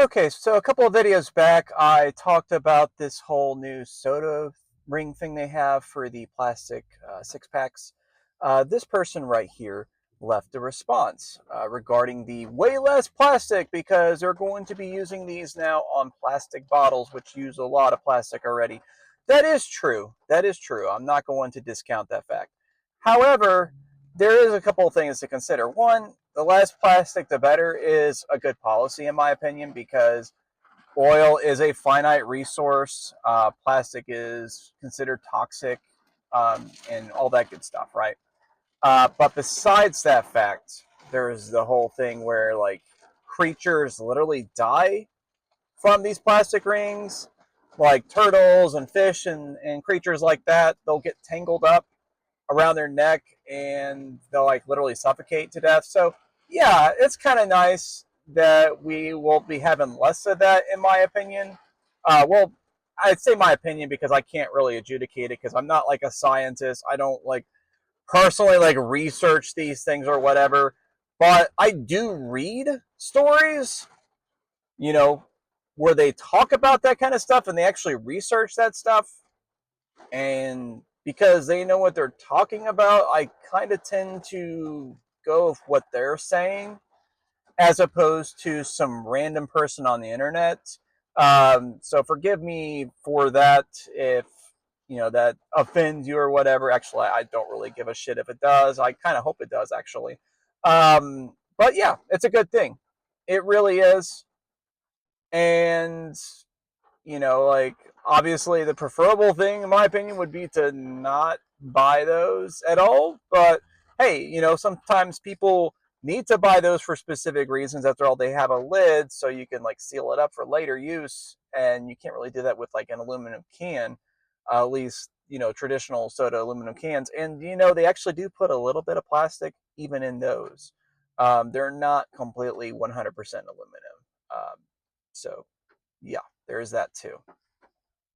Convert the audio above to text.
Okay, so a couple of videos back, I talked about this whole new soda ring thing they have for the plastic six packs. This person right here left a response regarding the way less plastic because they're going to be using these now on plastic bottles, which use a lot of plastic already. That is true. That is true. I'm not going to discount that fact. However, there is a couple of things to consider. One, the less plastic, the better is a good policy, in my opinion, because oil is a finite resource. Plastic is considered toxic and all that good stuff, right? But besides that fact, there's the whole thing where like creatures literally die from these plastic rings, like turtles and fish and creatures like that. They'll get tangled up around their neck and they'll like literally suffocate to death. So yeah, it's kind of nice that we will be having less of that, in my opinion. Well, I'd say my opinion because I can't really adjudicate it because I'm not like a scientist. I don't like personally like research these things or whatever, but I do read stories, you know, where they talk about that kind of stuff and they actually research that stuff, and because they know what they're talking about, I kind of tend to go with what they're saying as opposed to some random person on the internet. So forgive me for that if that offends you or whatever. Actually, I don't really give a shit if it does. I kind of hope it does, actually. But yeah, it's a good thing. It really is. And like obviously the preferable thing in my opinion would be to not buy those at all. But hey, sometimes people need to buy those for specific reasons. After all, they have a lid so you can like seal it up for later use, and you can't really do that with like an aluminum can. At least traditional soda aluminum cans, and they actually do put a little bit of plastic even in those. They're not completely 100% aluminum. So yeah, there is that too.